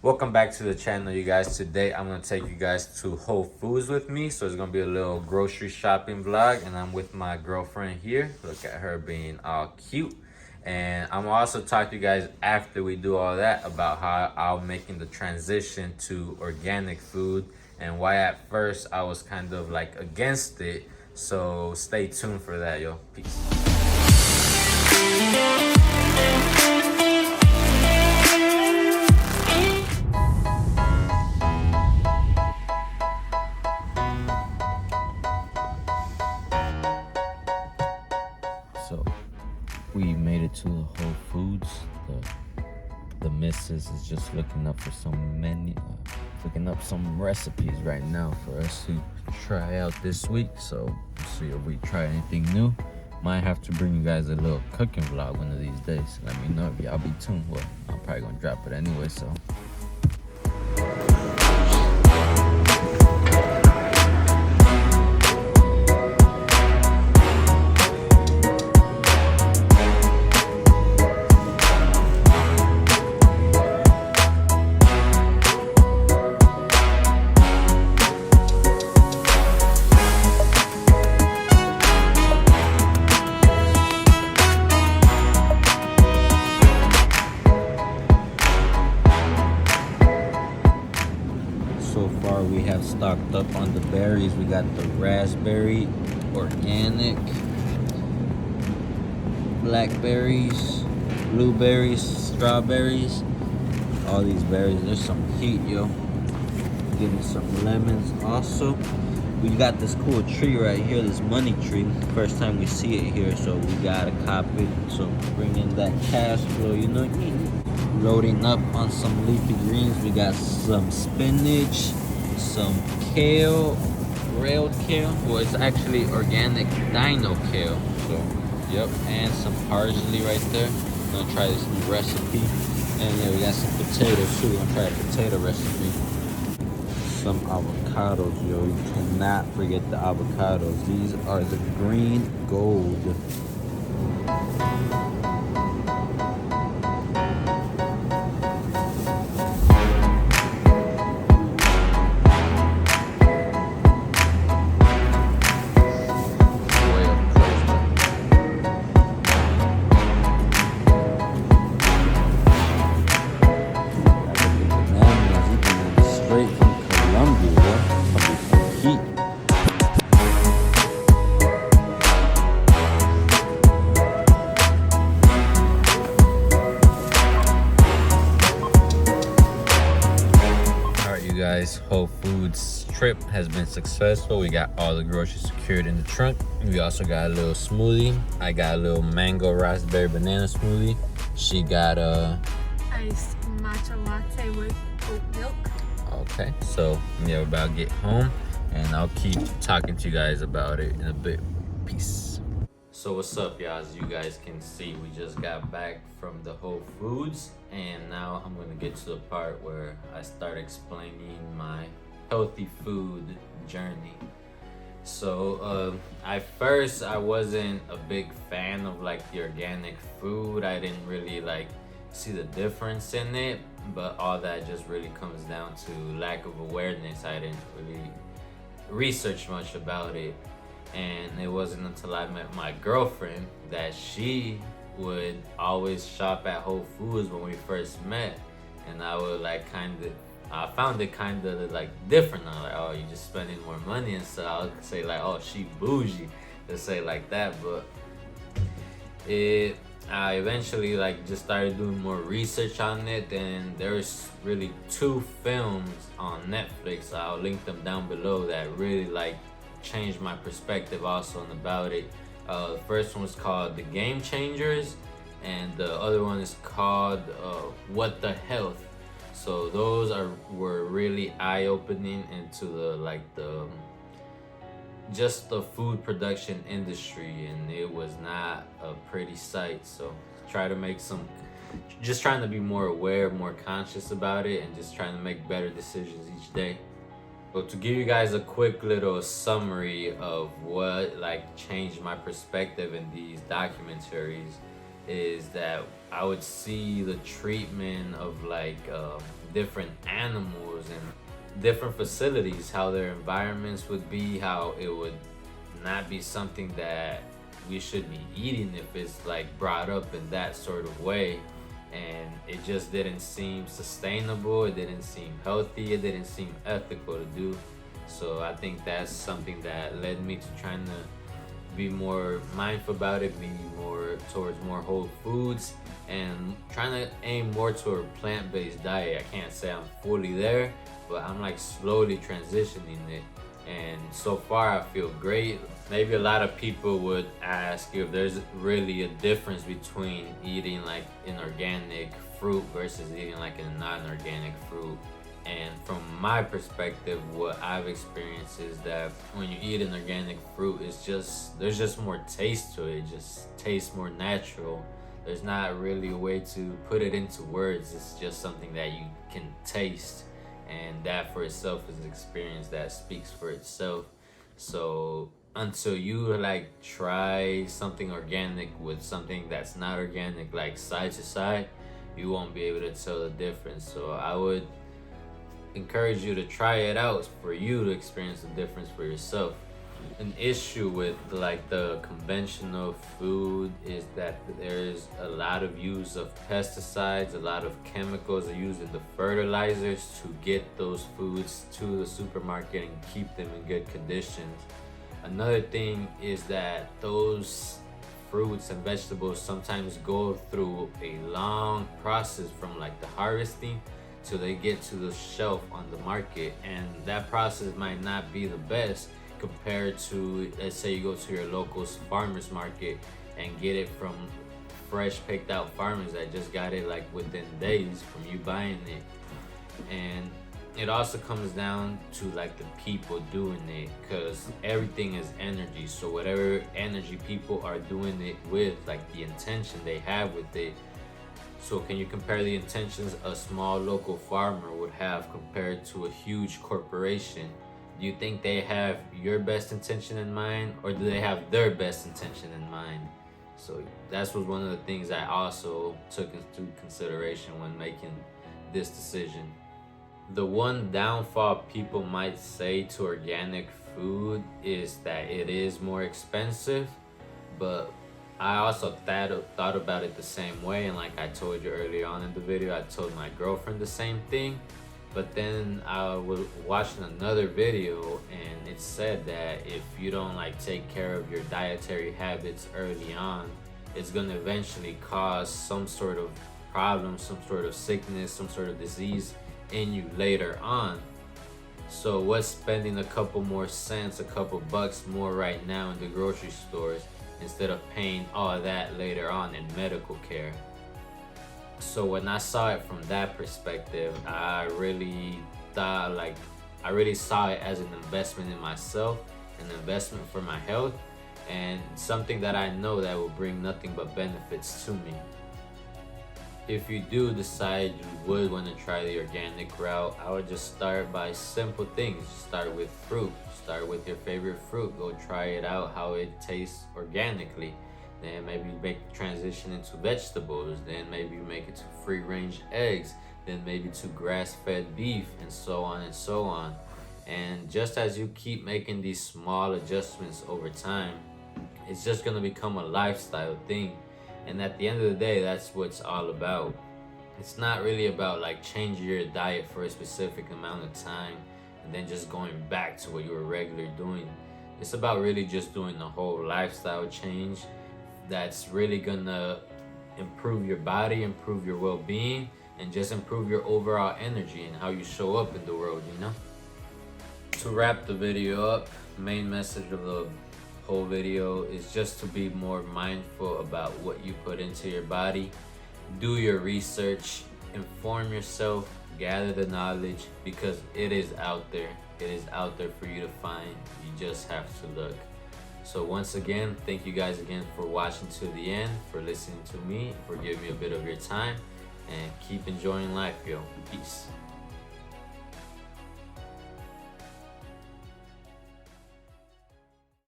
Welcome back to the channel, you guys. Today I'm gonna take you guys to Whole Foods with me. So it's gonna be a little grocery shopping vlog, and I'm with my girlfriend here. Look at her being all cute. And I'm gonna also talk to you guys after we do all that about how I'm making the transition to organic food and why at first I was kind of like against it. So stay tuned for that, yo. Peace. So we made it to the Whole Foods. The missus is just looking up for looking up some recipes right now for us to try out this week. So we'll see if we try anything new. Might have to bring you guys a little cooking vlog one of these days. Let me know if y'all be tuned. Well, I'm probably gonna drop it anyway, so. So far we have stocked up on the berries. We got the raspberry, organic, blackberries, blueberries, strawberries, all these berries. There's some heat, yo. Getting some lemons also. We got this cool tree right here, this money tree. First time we see it here, so we gotta cop it. So bring in that cash flow, you know. Loading up on some leafy greens. We got some spinach, some kale, grilled kale. Well, it's actually organic dino kale. So, yep, and some parsley right there. I'm gonna try this new recipe. And yeah, we got some potatoes too. We're gonna try a potato recipe. Some avocados, yo. You cannot forget the avocados. These are the green gold. Guys, Whole Foods trip has been successful. We got all the groceries secured in the trunk. We also got a little smoothie. I got a little mango raspberry banana smoothie. She got a iced matcha latte with oat milk. Okay, so yeah, we're about to get home, and I'll keep talking to you guys about it in a bit. Peace. So what's up, y'all? As you guys can see, we just got back from the Whole Foods, and now I'm gonna get to the part where I start explaining my healthy food journey. So at first I wasn't a big fan of like the organic food. I didn't really like see the difference in it, but all that just really comes down to lack of awareness. I didn't really research much about it. And it wasn't until I met my girlfriend that she would always shop at Whole Foods when we first met. And I would like I found it kind of like different. I'm like, oh, you just spending more money and stuff. I would say like, oh, she bougie, to say like that. But I eventually like just started doing more research on it, and there's really 2 films on Netflix. I'll link them down below that really like changed my perspective also about it. The first one was called The Game Changers, and the other one is called What the Health. So those were really eye-opening into the just the food production industry, and it was not a pretty sight. So trying to be more aware, more conscious about it, and just trying to make better decisions each day. So to give you guys a quick little summary of what like changed my perspective in these documentaries is that I would see the treatment of like different animals and different facilities, how their environments would be, how it would not be something that we should be eating if it's like brought up in that sort of way. And it just didn't seem sustainable, it didn't seem healthy, it didn't seem ethical to do. So I think that's something that led me to trying to be more mindful about it, be more towards more whole foods, and trying to aim more toward a plant-based diet. I can't say I'm fully there, but I'm like slowly transitioning it, and so far I feel great. Maybe a lot of people would ask if there's really a difference between eating like an organic fruit versus eating like a non-organic fruit. And from my perspective, what I've experienced is that when you eat an organic fruit, there's just more taste to it. It just tastes more natural. There's not really a way to put it into words. It's just something that you can taste, and that for itself is an experience that speaks for itself. So until you like try something organic with something that's not organic, like side to side, you won't be able to tell the difference. So I would encourage you to try it out for you to experience the difference for yourself. An issue with like the conventional food is that there's a lot of use of pesticides, a lot of chemicals are used in the fertilizers to get those foods to the supermarket and keep them in good conditions. Another thing is that those fruits and vegetables sometimes go through a long process from like the harvesting till they get to the shelf on the market, and that process might not be the best compared to, let's say you go to your local farmers market and get it from fresh picked out farmers that just got it like within days from you buying it. And it also comes down to like the people doing it, because everything is energy. So whatever energy people are doing it with, like the intention they have with it. So can you compare the intentions a small local farmer would have compared to a huge corporation? Do you think they have your best intention in mind, or do they have their best intention in mind? So that was one of the things I also took into consideration when making this decision. The one downfall people might say to organic food is that it is more expensive, but I also thought about it the same way, and like I told you earlier on in the video, I told my girlfriend the same thing. But then I was watching another video and it said that if you don't like take care of your dietary habits early on, it's gonna eventually cause some sort of problem, some sort of sickness, some sort of disease in you later on. So what's spending a couple more cents, a couple bucks more right now in the grocery stores instead of paying all that later on in medical care? So when I saw it from that perspective, I really saw it as an investment in myself, an investment for my health, and something that I know that will bring nothing but benefits to me. If you do decide you would want to try the organic route, I would just start by simple things. Start with fruit. Start with your favorite fruit. Go try it out, how it tastes organically. Then maybe make the transition into vegetables. Then maybe make it to free-range eggs. Then maybe to grass-fed beef, and so on and so on. And just as you keep making these small adjustments over time, it's just gonna become a lifestyle thing. And at the end of the day, that's what it's all about. It's not really about like changing your diet for a specific amount of time and then just going back to what you were regularly doing. It's about really just doing the whole lifestyle change that's really gonna improve your body, improve your well-being, and just improve your overall energy and how you show up in the world, you know? To wrap the video up, main message of the whole video is just to be more mindful about what you put into your body. Do your research, inform yourself, gather the knowledge, because it is out there. It is out there for you to find. You just have to look. So once again, thank you guys again for watching to the end, for listening to me, for giving me a bit of your time, and keep enjoying life, yo. Peace.